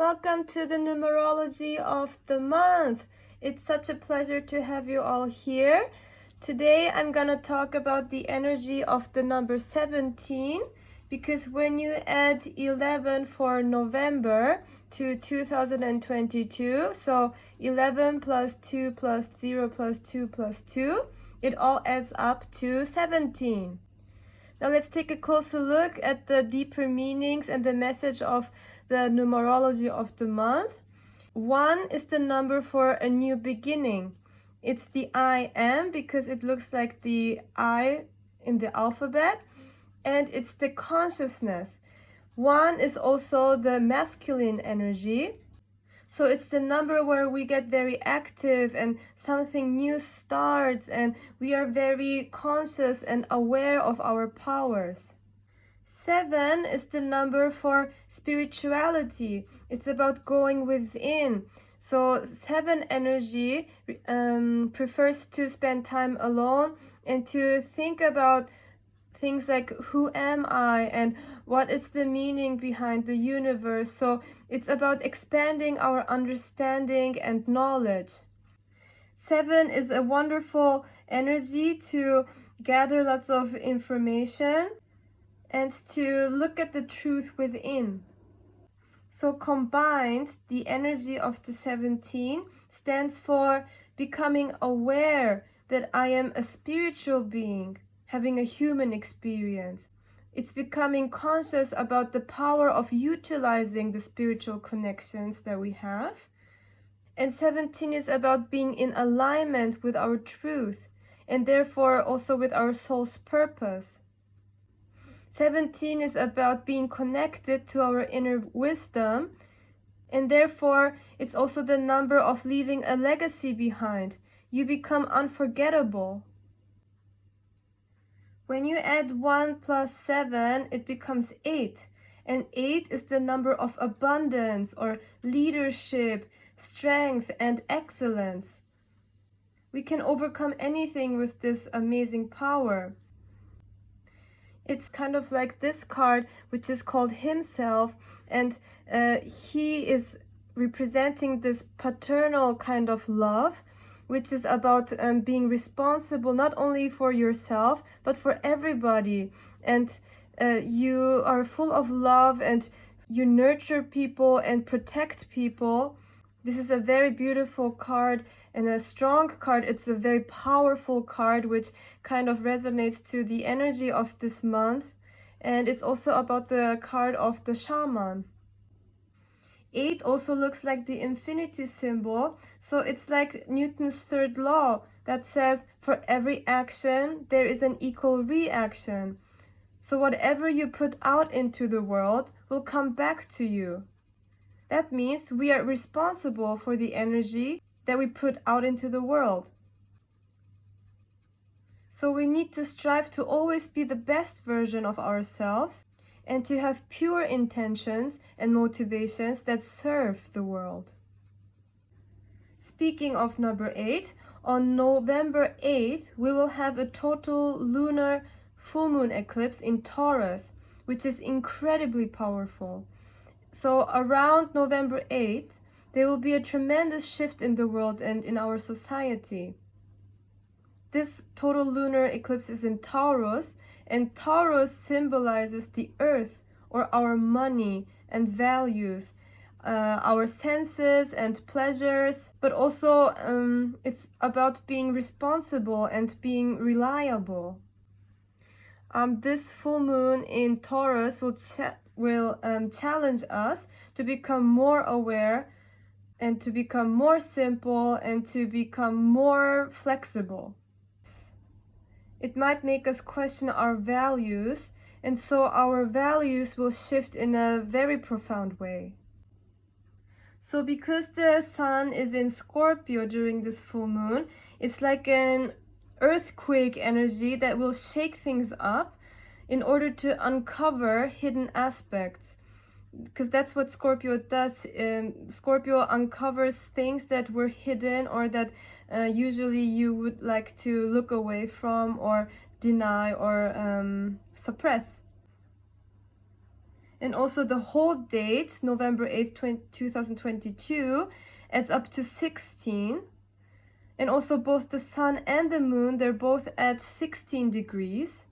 welcome to the numerology of the month. It's such a pleasure to have you all here. Today I'm gonna talk about the energy of the number 17, because when you add 11 for November to 2022, so 11 plus 2 plus 0 plus 2 plus 2, it all adds up to 17. Now let's take a closer look at the deeper meanings and the message of the numerology of the month. 1 is the number for a new beginning. It's the I am because it looks like the I in the alphabet, and it's the consciousness. 1 is also the masculine energy. So it's the number where we get very active and something new starts and we are very conscious and aware of our powers. 7 is the number for spirituality. It's about going within. So 7 energy prefers to spend time alone and to think about things like who am I and what is the meaning behind the universe. So it's about expanding our understanding and knowledge. 7 is a wonderful energy to gather lots of information and to look at the truth within. So combined, the energy of the 17 stands for becoming aware that I am a spiritual being, having a human experience. It's becoming conscious about the power of utilizing the spiritual connections that we have. And 17 is about being in alignment with our truth and therefore also with our soul's purpose. 17 is about being connected to our inner wisdom, and therefore it's also the number of leaving a legacy behind. You become unforgettable. When you add 1 plus 7, it becomes 8. And 8 is the number of abundance or leadership, strength, and excellence. We can overcome anything with this amazing power. It's kind of like this card, which is called Himself, and he is representing this paternal kind of love, which is about being responsible not only for yourself, but for everybody. And you are full of love and you nurture people and protect people. This is a very beautiful card and a strong card. It's a very powerful card, which kind of resonates to the energy of this month. And it's also about the card of the shaman. 8 also looks like the infinity symbol, so it's like Newton's third law that says for every action there is an equal reaction. So whatever you put out into the world will come back to you. That means we are responsible for the energy that we put out into the world. So we need to strive to always be the best version of ourselves and to have pure intentions and motivations that serve the world. Speaking of number 8, on November 8th, we will have a total lunar full moon eclipse in Taurus, which is incredibly powerful. So around November 8th, there will be a tremendous shift in the world and in our society. This total lunar eclipse is in Taurus, and Taurus symbolizes the earth, or our money and values, our senses and pleasures, but also it's about being responsible and being reliable. This full moon in Taurus will challenge us to become more aware and to become more simple and to become more flexible. It might make us question our values, and so our values will shift in a very profound way. So because the sun is in Scorpio during this full moon, it's like an earthquake energy that will shake things up in order to uncover hidden aspects. Because that's what Scorpio does. Scorpio uncovers things that were hidden or that usually you would like to look away from or deny or suppress. And also the whole date, November 8th, 2022, adds up to 16. And also both the sun and the moon, they're both at 16 degrees.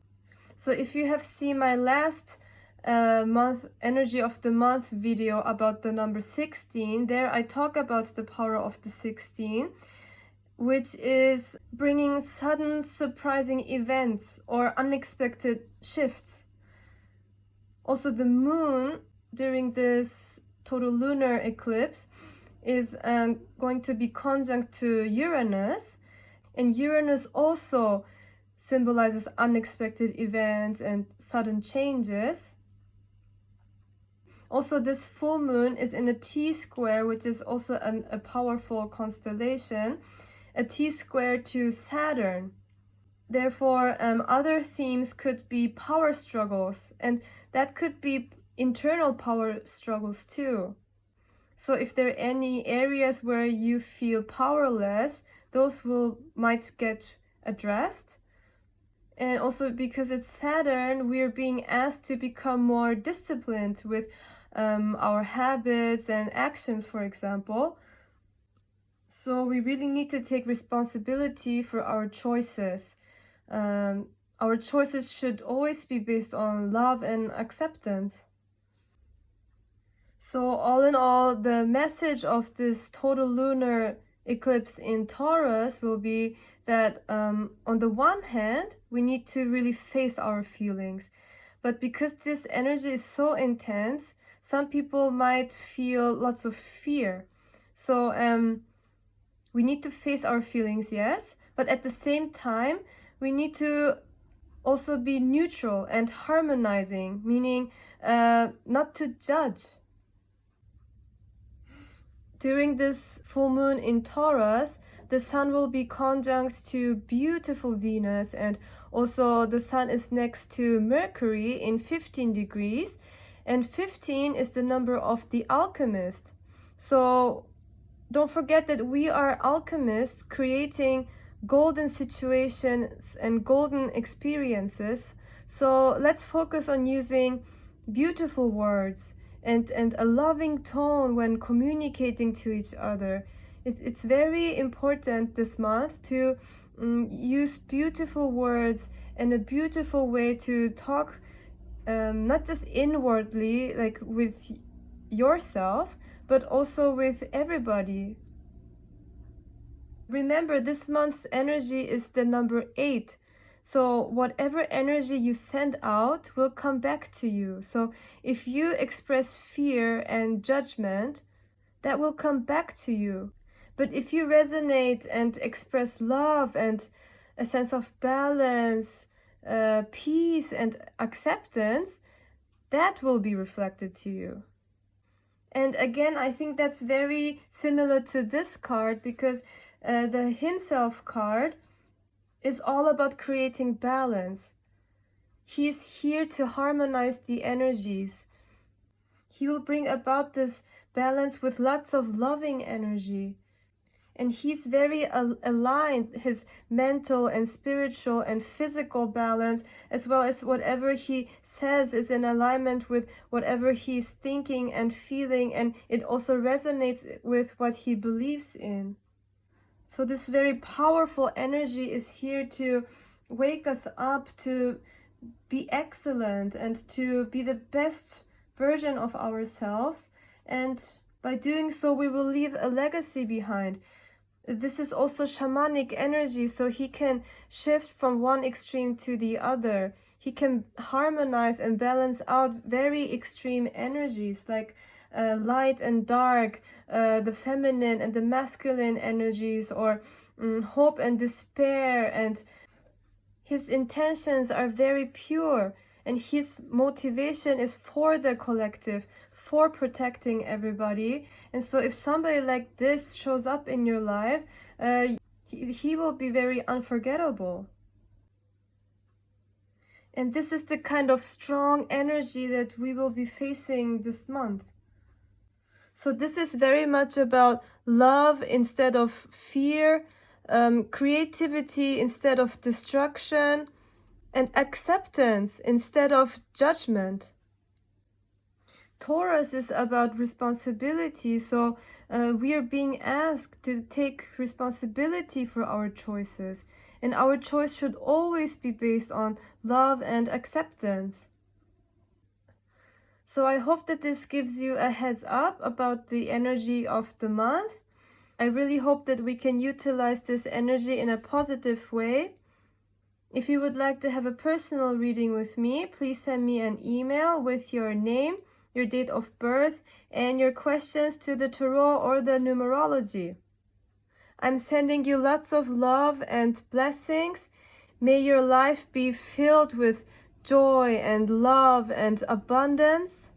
So if you have seen my last month energy of the month video about the number 16, there I talk about the power of the 16, which is bringing sudden surprising events or unexpected shifts. Also the moon during this total lunar eclipse is going to be conjunct to Uranus, and Uranus also symbolizes unexpected events and sudden changes. Also, this full moon is in a T-square, which is also a powerful constellation, a T-square to Saturn. Therefore, other themes could be power struggles, and that could be internal power struggles too. So if there are any areas where you feel powerless, those might get addressed. And also because it's Saturn, we're being asked to become more disciplined with our habits and actions, for example. So we really need to take responsibility for our choices. Our choices should always be based on love and acceptance. So all in all, the message of this total lunar eclipse in Taurus will be that on the one hand, we need to really face our feelings. But because this energy is so intense, some people might feel lots of fear. So we need to face our feelings, yes, but at the same time, we need to also be neutral and harmonizing, meaning not to judge. During this full moon in Taurus, the sun will be conjunct to beautiful Venus, and also the sun is next to Mercury in 15 degrees, and 15 is the number of the alchemist. So don't forget that we are alchemists creating golden situations and golden experiences. So let's focus on using beautiful words and a loving tone when communicating to each other. It's very important this month to use beautiful words and a beautiful way to talk, not just inwardly, like with yourself, but also with everybody. Remember, this month's energy is the number 8. So whatever energy you send out will come back to you. So if you express fear and judgment, that will come back to you. But if you resonate and express love and a sense of balance, peace and acceptance, that will be reflected to you. And again, I think that's very similar to this card, because the Himself card is all about creating balance. He's here to harmonize the energies. He will bring about this balance with lots of loving energy. And he's very aligned, his mental and spiritual and physical balance, as well as whatever he says is in alignment with whatever he's thinking and feeling, and it also resonates with what he believes in. So this very powerful energy is here to wake us up to be excellent and to be the best version of ourselves. And by doing so, we will leave a legacy behind. This is also shamanic energy, so he can shift from one extreme to the other. He can harmonize and balance out very extreme energies like light and dark, the feminine and the masculine energies, or hope and despair. And his intentions are very pure, and his motivation is for the collective, for protecting everybody. And so if somebody like this shows up in your life, he will be very unforgettable. And this is the kind of strong energy that we will be facing this month. So this is very much about love instead of fear, creativity instead of destruction, and acceptance instead of judgment. Taurus is about responsibility, so we are being asked to take responsibility for our choices. And our choice should always be based on love and acceptance. So I hope that this gives you a heads up about the energy of the month. I really hope that we can utilize this energy in a positive way. If you would like to have a personal reading with me, please send me an email with your name, your date of birth, and your questions to the tarot or the numerology. I'm sending you lots of love and blessings. May your life be filled with joy and love and abundance.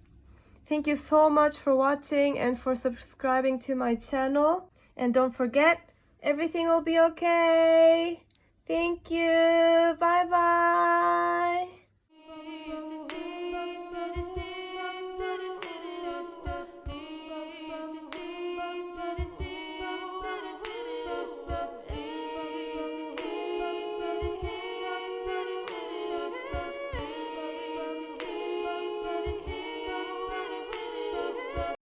Thank you so much for watching and for subscribing to my channel. And don't forget, everything will be okay. Thank you. Bye-bye.